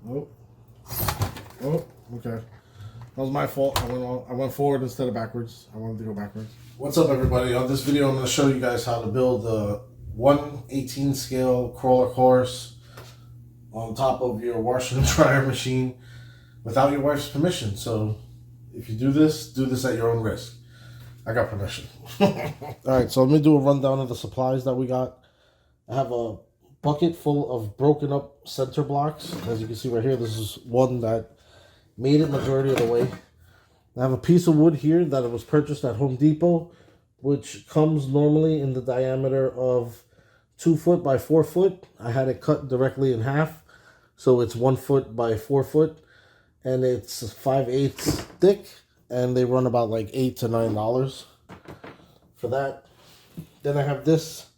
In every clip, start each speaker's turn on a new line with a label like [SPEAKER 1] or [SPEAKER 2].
[SPEAKER 1] Oh, oh, okay. That was my fault. I went forward instead of backwards. I wanted to go backwards. What's up, everybody? On this video, I'm going to show you guys how to build a 1/18 scale crawler course on top of your washer and dryer machine without your wife's permission. So if you do this at your own risk. I got permission. Alright, so let me do a rundown of the supplies that we got. I have a bucket full of broken up center blocks. As you can see right here, this is one that made it majority of the way. I have a piece of wood here that was purchased at Home Depot, which comes normally in the diameter of 2 foot by 4 foot. I had it cut directly in half, so it's 1 foot by 4 foot, and it's 5/8 thick, and they run about like $8 to $9 for that. Then I have this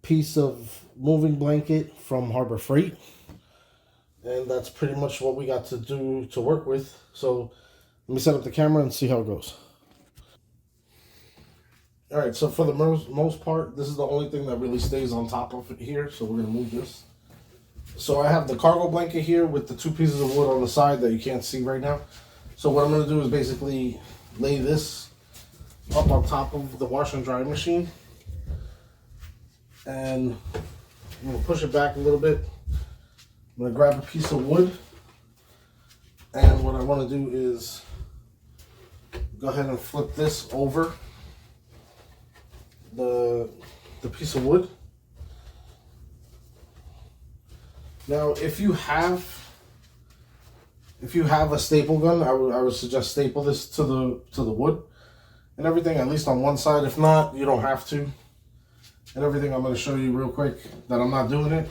[SPEAKER 1] piece of moving blanket from Harbor Freight, and that's pretty much what we got to do to work with. So let me set up the camera and see how it goes. All right, so for the most part, this is the only thing that really stays on top of it here, so we're gonna move this. So I have the cargo blanket here with the 2 pieces of wood on the side that you can't see right now. So what I'm gonna do is basically lay this up on top of the washer and dryer machine, and I'm gonna push it back a little bit. I'm gonna grab a piece of wood, and what I want to do is go ahead and flip this over the piece of wood. Now, if you have a staple gun, I would suggest staple this to the wood and everything, at least on one side. If not, you don't have to. And everything, I'm going to show you real quick that I'm not doing it.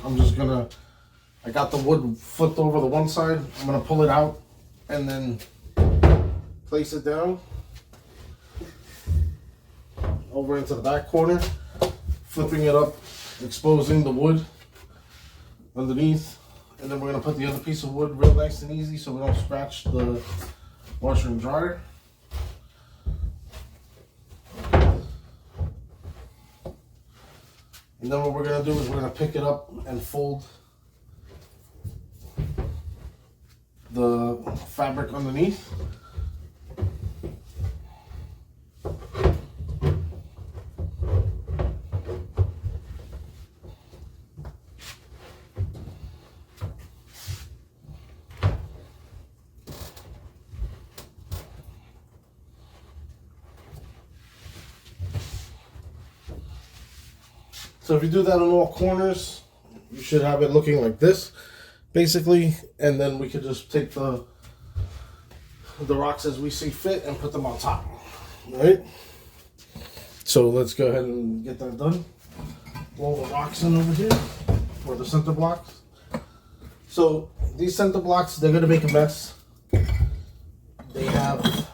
[SPEAKER 1] I got the wood flipped over the one side. I'm going to pull it out and then place it down over into the back corner, flipping it up, exposing the wood underneath. And then we're going to put the other piece of wood real nice and easy so we don't scratch the washer and dryer. And then what we're going to do is we're going to pick it up and fold the fabric underneath. So if you do that on all corners, you should have it looking like this, basically, and then we could just take the rocks as we see fit and put them on top. All right? So let's go ahead and get that done. Roll the rocks in over here, or the center blocks. So these center blocks, they're gonna make a mess. They have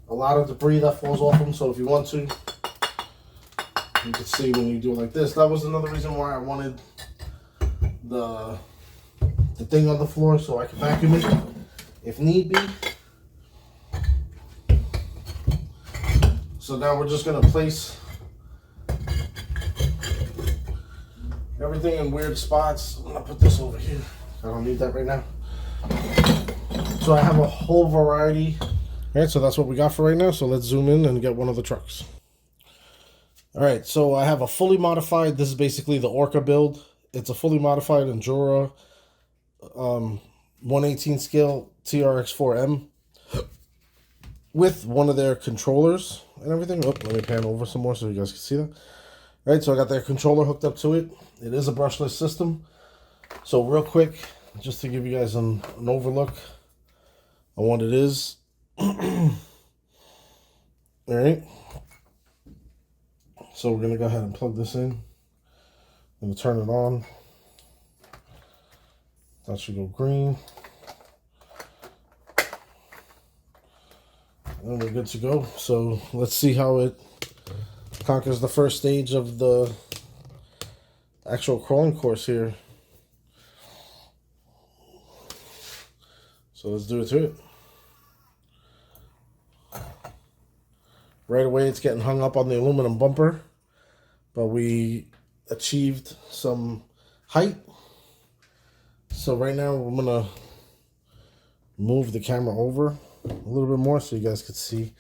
[SPEAKER 1] a lot of debris that falls off them, so if you want to, you can see when you do it like this. That was another reason why I wanted the thing on the floor, so I can vacuum it if need be. So now we're just gonna place everything in weird spots. I'm gonna put this over here. I don't need that right now. So I have a whole variety. All right, so that's what we got for right now. So let's zoom in and get one of the trucks. All right, so I have a fully modified, this is basically the Orca build. It's a fully modified Endura 1/18 scale TRX4M with one of their controllers and everything. Oh, let me pan over some more so you guys can see that. All right, so I got their controller hooked up to it. It is a brushless system. So real quick, just to give you guys an overlook on what it is. All right. So we're going to go ahead and plug this in. I'm going to turn it on. That should go green. And we're good to go. So let's see how it conquers the first stage of the actual crawling course here. So let's do it to it. Right away it's getting hung up on the aluminum bumper, but we achieved some height. So So right now I'm gonna move the camera over a little bit more so you guys can see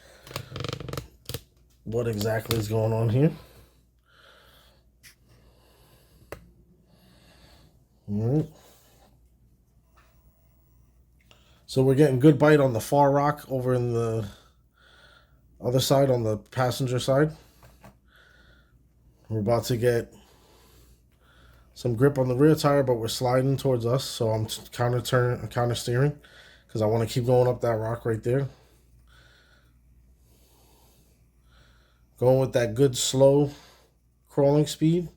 [SPEAKER 1] what exactly is going on here. All right. So we're getting good bite on the far rock over in the other side, on the passenger side. We're about to get some grip on the rear tire, but we're sliding towards us, so I'm counter steering because I want to keep going up that rock right there. Going with that good slow crawling speed.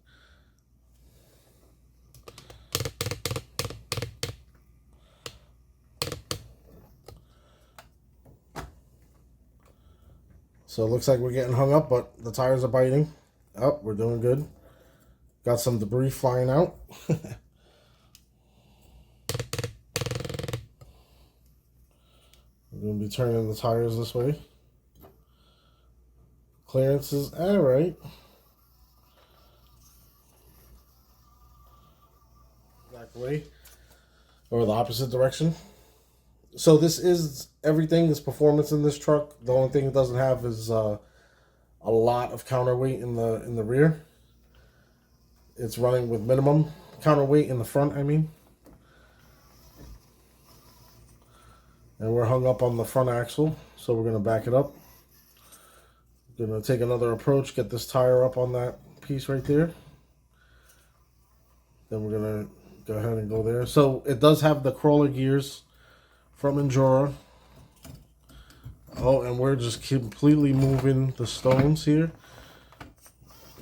[SPEAKER 1] So it looks like we're getting hung up, but the tires are biting. Oh, we're doing good. Got some debris flying out. We're going to be turning the tires this way. Clearance is all right. Back way. Or the opposite direction. So this is everything. This performance in this truck. The only thing it doesn't have is a lot of counterweight in the rear. It's running with minimum counterweight in the front, I mean. And we're hung up on the front axle, so we're going to back it up. We're going to take another approach, get this tire up on that piece right there. Then we're going to go ahead and go there. So it does have the crawler gears from Endura. Oh, and we're just completely moving the stones here.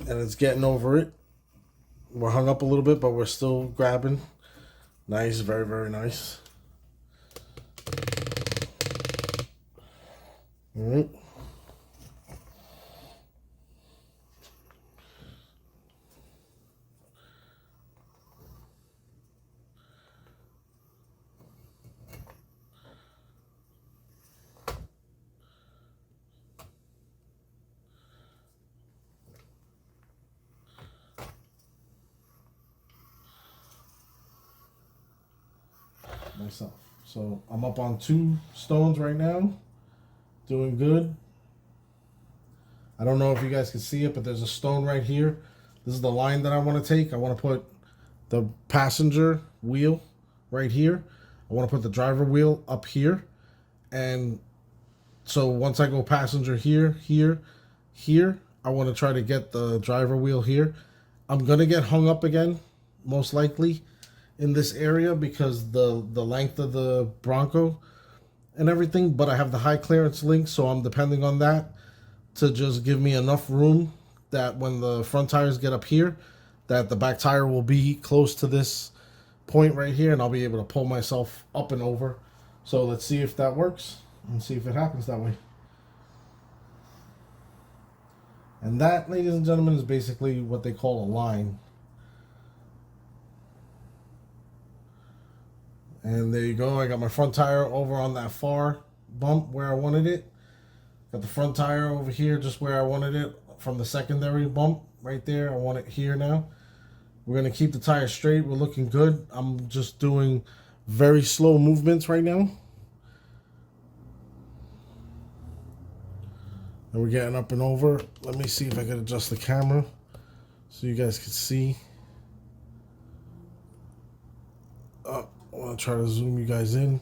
[SPEAKER 1] And it's getting over it. We're hung up a little bit, but we're still grabbing. Nice, very, very nice. All right. Myself. So I'm up on 2 stones right now. Doing good. I don't know if you guys can see it, but there's a stone right here. This is the line that I want to take. I want to put the passenger wheel right here. I want to put the driver wheel up here. And so once I go passenger here, here, I want to try to get the driver wheel here. I'm going to get hung up again, most likely, in this area because the length of the Bronco and everything, but I have the high clearance link, so I'm depending on that to just give me enough room that when the front tires get up here, that the back tire will be close to this point right here, and I'll be able to pull myself up and over. So let's see if that works and see if it happens that way. And that, ladies and gentlemen, is basically what they call a line. And there you go. I got my front tire over on that far bump where I wanted it. Got the front tire over here just where I wanted it from the secondary bump right there. I want it here now. We're going to keep the tire straight. We're looking good. I'm just doing very slow movements right now. And we're getting up and over. Let me see if I can adjust the camera so you guys can see. I want to try to zoom you guys in.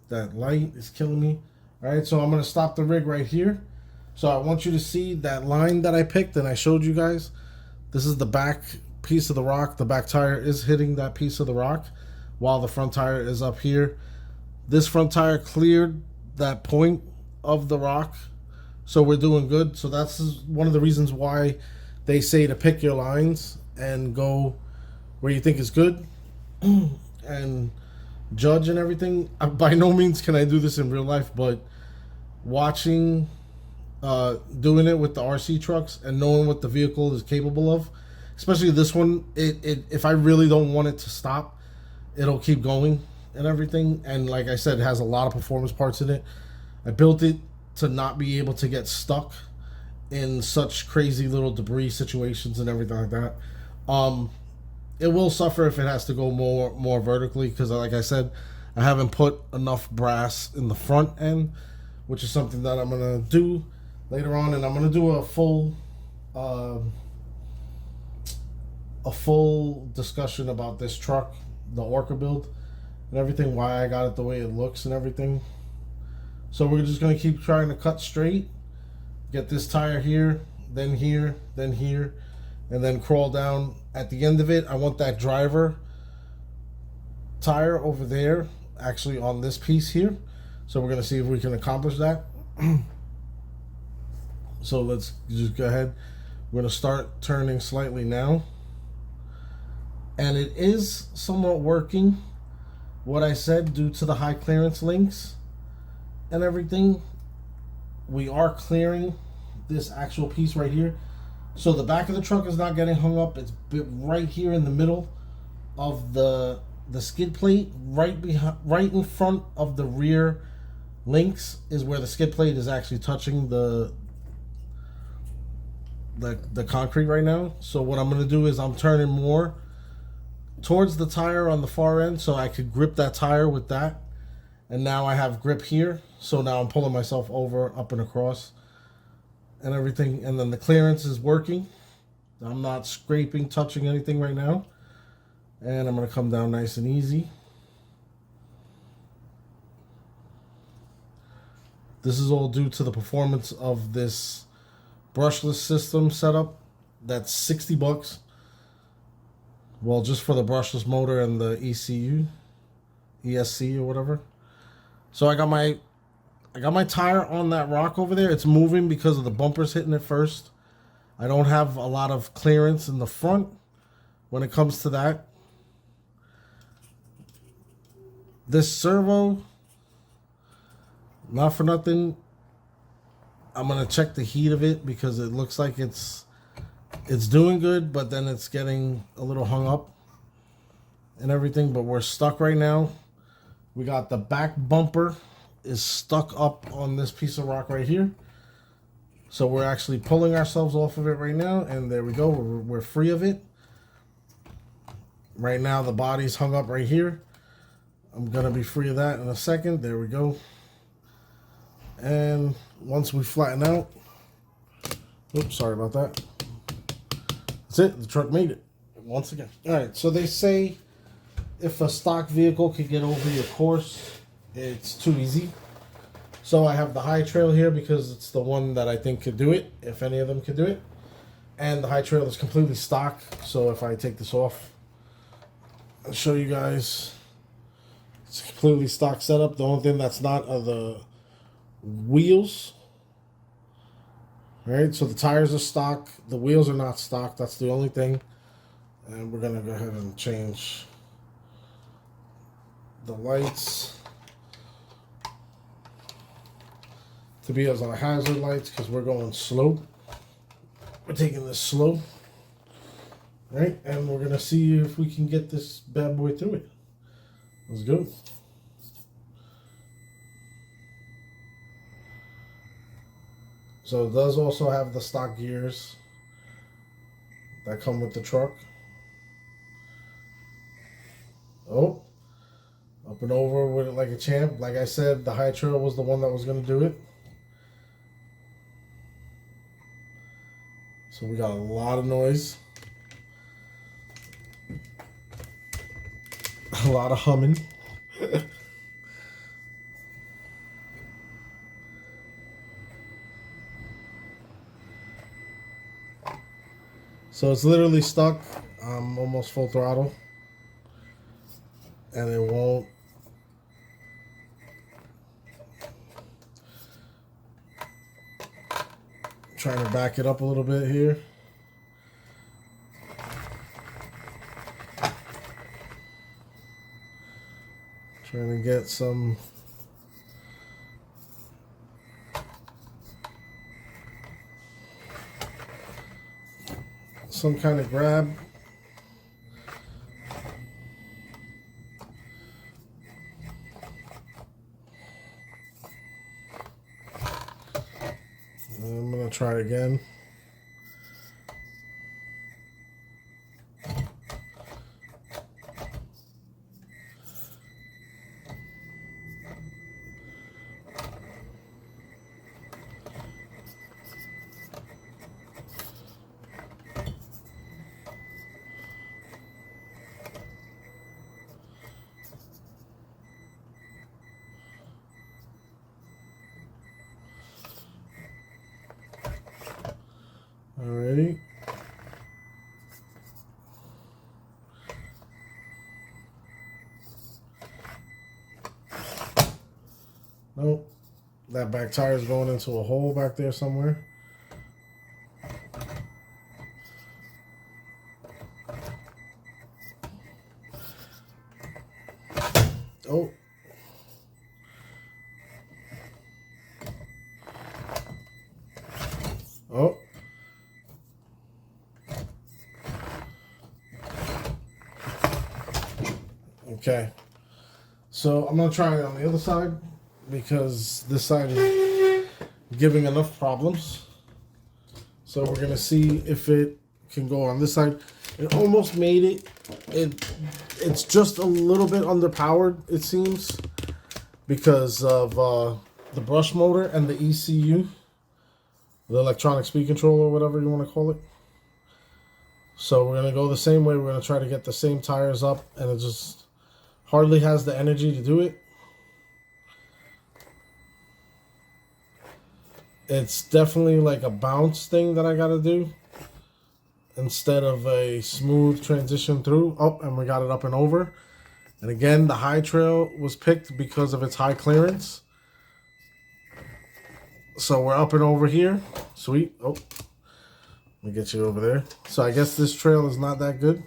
[SPEAKER 1] That light is killing me. All right, so I'm going to stop the rig right here. So I want you to see that line that I picked and I showed you guys. This is the back piece of the rock. The back tire is hitting that piece of the rock while the front tire is up here. This front tire cleared that point of the rock. So we're doing good. So that's one of the reasons why they say to pick your lines and go where you think is good. And judge and everything. By no means can I do this in real life, but watching, doing it with the RC trucks and knowing what the vehicle is capable of, especially this one, if I really don't want it to stop, it'll keep going and everything. And like I said, it has a lot of performance parts in it. I built it to not be able to get stuck in such crazy little debris situations and everything like that. it will suffer if it has to go more vertically, because like I said, I haven't put enough brass in the front end, which is something that I'm gonna do later on, and I'm gonna do a full discussion about this truck, the Orca build, and everything, why I got it the way it looks and everything. So we're just gonna keep trying to cut straight, get this tire here, then here, then here, and then crawl down. At the end of it, I want that driver tire over there, actually on this piece here. So we're gonna see if we can accomplish that. So let's just go ahead. We're gonna start turning slightly now. And it is somewhat working, what I said, due to the high clearance links and everything. We are clearing this actual piece right here. So the back of the truck is not getting hung up. It's right here in the middle of the skid plate, right in front of the rear links is where the skid plate is actually touching the concrete right now. So what I'm going to do is I'm turning more towards the tire on the far end so I could grip that tire with that. And now I have grip here. So now I'm pulling myself over, up and across and everything. And then the clearance is working. I'm not scraping, touching anything right now. And I'm going to come down nice and easy. This is all due to the performance of this brushless system setup. That's $60. Well, just for the brushless motor and the ECU, ESC or whatever. So I got my tire on that rock over there. It's moving because of the bumpers hitting it first. I don't have a lot of clearance in the front when it comes to that. This servo, not for nothing, I'm gonna check the heat of it because it looks like it's doing good, but then it's getting a little hung up and everything. But we're stuck right now. We got the back bumper is stuck up on this piece of rock right here. So we're actually pulling ourselves off of it right now, and there we go. We're free of it. Right now the body's hung up right here. I'm gonna be free of that in a second. There we go. And once we flatten out, oops, sorry about that. That's it, the truck made it once again. All right, so they say if a stock vehicle could get over your course, it's too easy. So I have the High Trail here because it's the one that I think could do it, if any of them could do it. And the High Trail is completely stock, so if I take this off, I'll show you guys. It's a completely stock setup. The only thing that's not are the wheels. Right, so the tires are stock, the wheels are not stock. That's the only thing. And we're gonna go ahead and change the lights to be as our hazard lights because we're going slow. We're taking this slow, right? And we're gonna see if we can get this bad boy through it. Let's go. So it does also have the stock gears that come with the truck. Oh, up and over with it like a champ. Like I said, the High Trail was the one that was going to do it. So we got a lot of noise. A lot of humming. So it's literally stuck. I'm almost full throttle. And it won't. Trying to back it up a little bit here. Trying to get some kind of grab. I'm gonna try again. Alrighty. Nope. That back tire is going into a hole back there somewhere. Oh. Oh. Okay. So I'm going to try it on the other side because this side is giving enough problems. So we're going to see if it can go on this side. It almost made it. It's just a little bit underpowered, it seems, because of the brush motor and the ECU, the electronic speed controller, or whatever you want to call it. So we're going to go the same way. We're going to try to get the same tires up, and it just hardly has the energy to do it. It's definitely like a bounce thing that I got to do instead of a smooth transition through. Oh, and we got it up and over. And again, the high trail was picked because of its high clearance. So we're up and over here. Sweet. Oh, let me get you over there. So I guess this trail is not that good.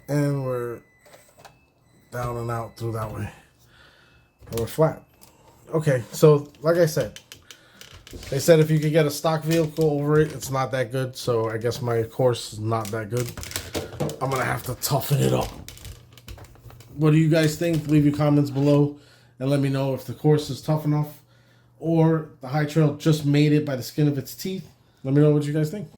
[SPEAKER 1] And we're down and out through that way. And we're flat. Okay, so like I said, they said if you could get a stock vehicle over it, it's not that good. So I guess my course is not that good. I'm going to have to toughen it up. What do you guys think? Leave your comments below and let me know if the course is tough enough or the high trail just made it by the skin of its teeth. Let me know what you guys think.